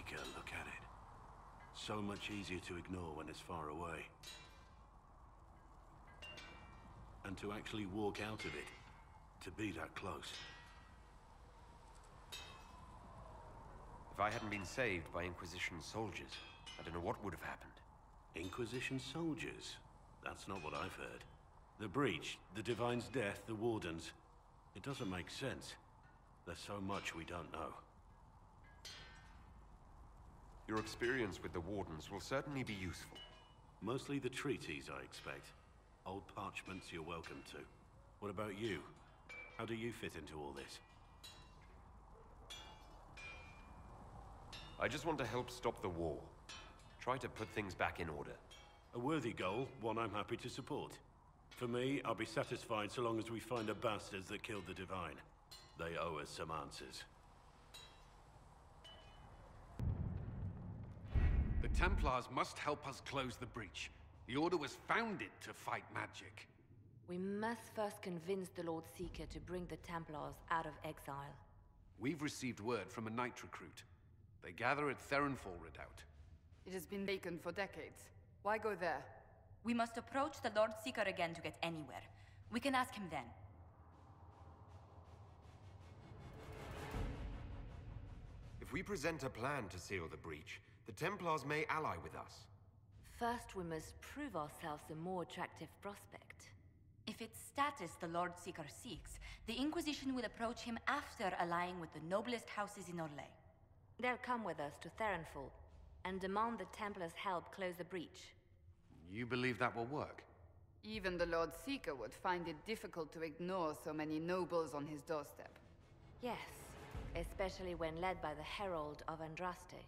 Seeker, look at it. So much easier to ignore when it's far away. And to actually walk out of it, to be that close. If I hadn't been saved by Inquisition soldiers, I don't know what would have happened. Inquisition soldiers? That's not what I've heard. The Breach, the Divine's death, the Wardens. It doesn't make sense. There's so much we don't know. Your experience with the Wardens will certainly be useful. Mostly the treaties, I expect. Old parchments you're welcome to. What about you? How do you fit into all this? I just want to help stop the war. Try to put things back in order. A worthy goal, one I'm happy to support. For me, I'll be satisfied so long as we find the bastards that killed the Divine. They owe us some answers. The Templars must help us close the breach. The Order was founded to fight magic. We must first convince the Lord Seeker to bring the Templars out of exile. We've received word from a knight recruit. They gather at Therenfall Redoubt. It has been vacant for decades. Why go there? We must approach the Lord Seeker again to get anywhere. We can ask him then. If we present a plan to seal the breach, the Templars may ally with us. First, we must prove ourselves a more attractive prospect. If it's status the Lord Seeker seeks, the Inquisition will approach him after allying with the noblest houses in Orlais. They'll come with us to Therenfall and demand the Templars' help close the breach. You believe that will work? Even the Lord Seeker would find it difficult to ignore so many nobles on his doorstep. Yes, especially when led by the Herald of Andraste.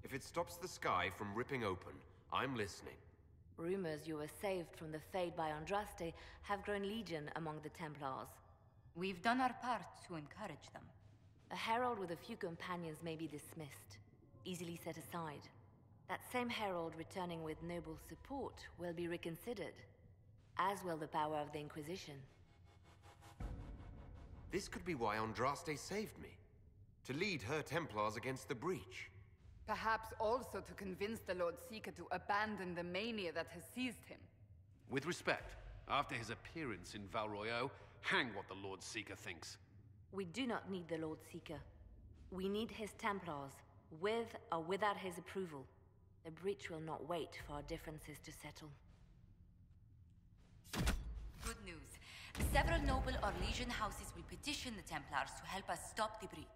If it stops the sky from ripping open, I'm listening. Rumors you were saved from the fate by Andraste have grown legion among the Templars. We've done our part to encourage them. A herald with a few companions may be dismissed, easily set aside. That same herald returning with noble support will be reconsidered, as will the power of the Inquisition. This could be why Andraste saved me. To lead her Templars against the breach. Perhaps also to convince the Lord Seeker to abandon the mania that has seized him. With respect, after his appearance in Val Royeaux, hang what the Lord Seeker thinks. We do not need the Lord Seeker. We need his Templars, with or without his approval. The breach will not wait for our differences to settle. Good news. Several noble Orlesian houses will petition the Templars to help us stop the breach.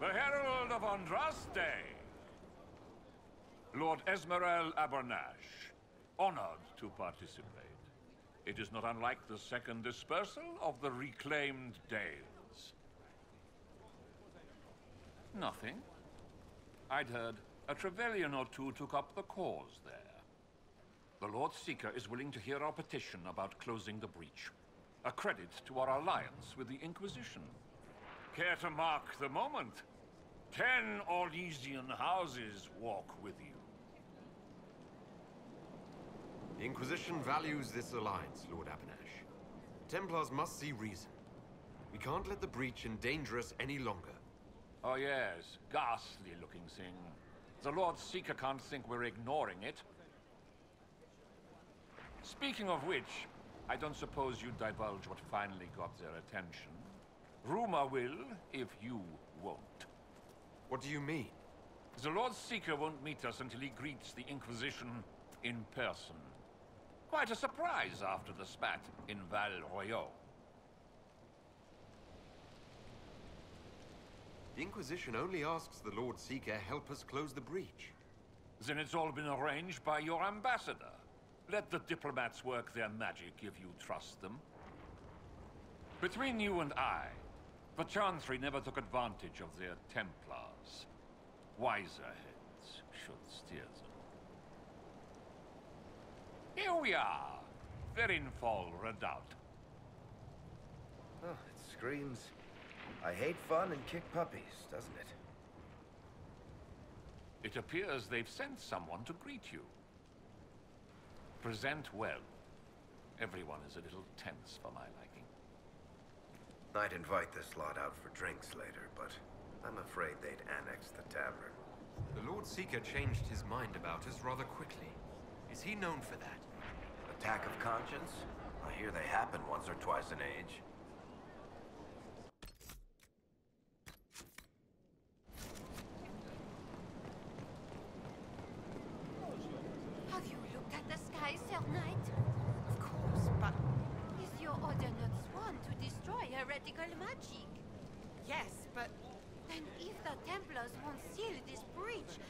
The Herald of Andraste! Lord Esmerel Abernash, honored to participate. It is not unlike the second dispersal of the reclaimed Dales. Nothing. I'd heard a Trevelyan or two took up the cause there. The Lord Seeker is willing to hear our petition about closing the breach. A credit to our alliance with the Inquisition. Care to mark the moment? 10 Orlesian houses walk with you. The Inquisition values this alliance, Lord Abernash. The Templars must see reason. We can't let the breach endanger us any longer. Oh yes, ghastly-looking thing. The Lord Seeker can't think we're ignoring it. Speaking of which, I don't suppose you divulge what finally got their attention. Rumor will, if you won't. What do you mean? The Lord Seeker won't meet us until he greets the Inquisition in person. Quite a surprise after the spat in Val Royeaux. The Inquisition only asks the Lord Seeker help us close the breach. Then it's all been arranged by your ambassador. Let the diplomats work their magic if you trust them. Between you and I, the Chantry never took advantage of their Templars. Wiser heads should steer them. Here we are, Therenfall Redoubt. screams, "I hate fun and kick puppies," doesn't it? It appears they've sent someone to greet you. Present well. Everyone is a little tense for my liking. I'd invite this lot out for drinks later, but I'm afraid they'd annex the tavern. The Lord Seeker changed his mind about us rather quickly. Is he known for that? Attack of conscience? I hear they happen once or twice an age. Have you looked at the sky, Sir Knight? Of course, but... Is your order not sworn to destroy heretical magic? Yes, but... Then if the Templars won't seal this breach,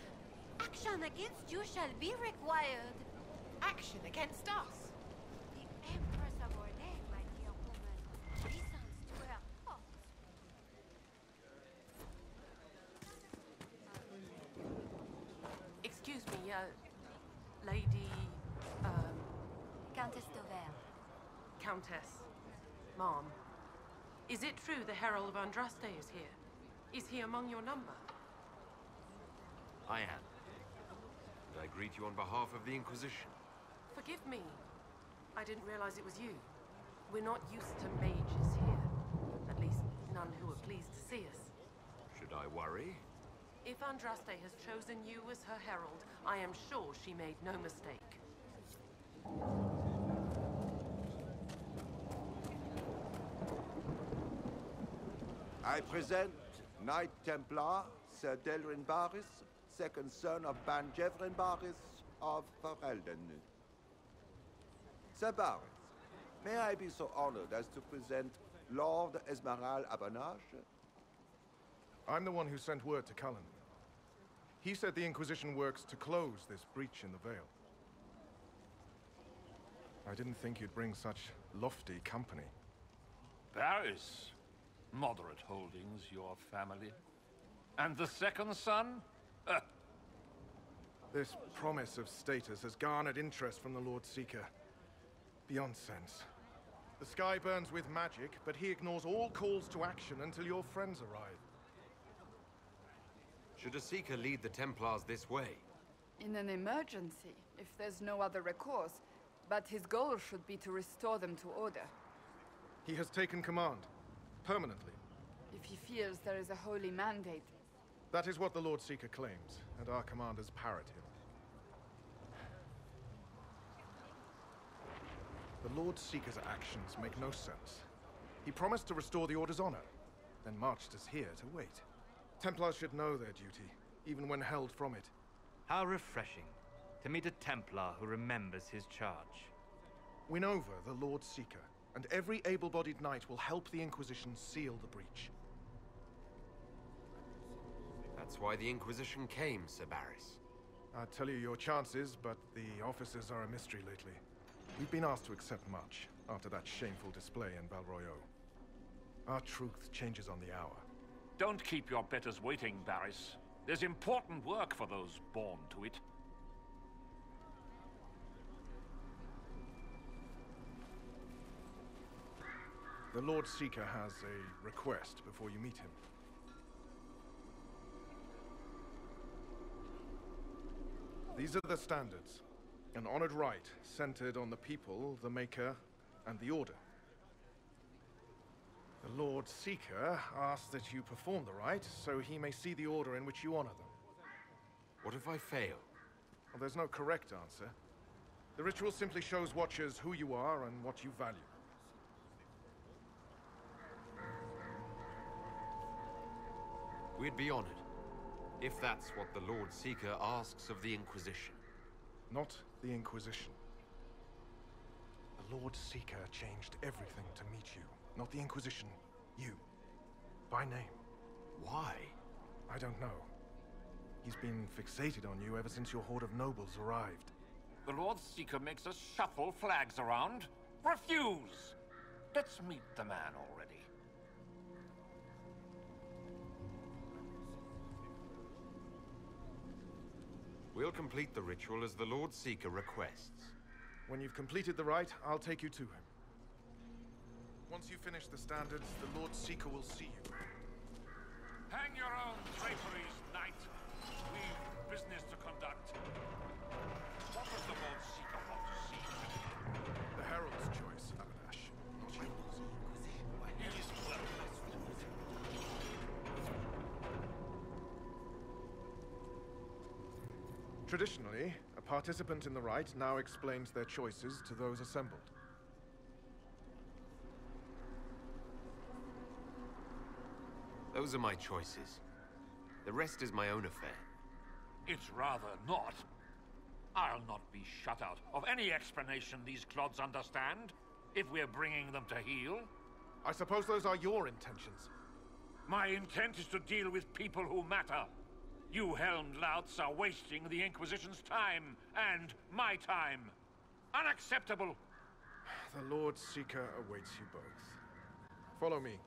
action against you shall be required. Action against us? The Empress of Orlais, my dear woman. Listens to her thoughts. Excuse me, Lady... Countess Dover. Countess. Ma'am. Is it true the Herald of Andraste is here? Is he among your number? I am. And I greet you on behalf of the Inquisition. Forgive me. I didn't realize it was you. We're not used to mages here. At least, none who are pleased to see us. Should I worry? If Andraste has chosen you as her herald, I am sure she made no mistake. I present Knight Templar, Sir Delrin Barris, second son of Ban Jevrin Barris of Ferelden. Sir Barris, may I be so honored as to present Lord Esmeralda Abanache? I'm the one who sent word to Cullen. He said the Inquisition works to close this breach in the Vale. I didn't think you'd bring such lofty company. Paris. Moderate holdings, your family. And the second son? This promise of status has garnered interest from the Lord Seeker. Beyond sense. The sky burns with magic, but he ignores all calls to action until your friends arrive. Should a Seeker lead the Templars this way? In an emergency, if there's no other recourse. But his goal should be to restore them to order. He has taken command. Permanently. If he feels there is a holy mandate. That is what the Lord Seeker claims, and our commanders parrot him. The Lord Seeker's actions make no sense. He promised to restore the Order's honor, then marched us here to wait. Templars should know their duty, even when held from it. How refreshing to meet a Templar who remembers his charge. Win over the Lord Seeker, and every able-bodied knight will help the Inquisition seal the breach. That's why the Inquisition came, Sir Barris. I'd tell you your chances, but the officers are a mystery lately. We've been asked to accept much after that shameful display in Valroyo. Our truth changes on the hour. Don't keep your betters waiting, Barris. There's important work for those born to it. The Lord Seeker has a request before you meet him. These are the standards. An honored right, centered on the people, the Maker, and the Order. The Lord Seeker asks that you perform the rite, so he may see the order in which you honor them. What if I fail? Well, there's no correct answer. The ritual simply shows Watchers who you are and what you value. We'd be honored, if that's what the Lord Seeker asks of the Inquisition. Not the Inquisition. The Lord Seeker changed everything to meet you. Not the Inquisition. You. By name. Why? I don't know. He's been fixated on you ever since your horde of nobles arrived. The Lord Seeker makes us shuffle flags around. Refuse! Let's meet the man already. We'll complete the ritual as the Lord Seeker requests. When you've completed the rite, I'll take you to him. Once you finish the standards, the Lord Seeker will see you. Hang your own draperies, knight. We've business to conduct. What does the Lord Seeker want to see? The Herald's choice, Abanash, not yours. He is well. Traditionally, a participant in the rite now explains their choices to those assembled. Those are my choices. The rest is my own affair. It's rather not. I'll not be shut out of any explanation these clods understand, if we're bringing them to heel. I suppose those are your intentions. My intent is to deal with people who matter. You helmed louts are wasting the Inquisition's time, and my time. Unacceptable! The Lord Seeker awaits you both. Follow me.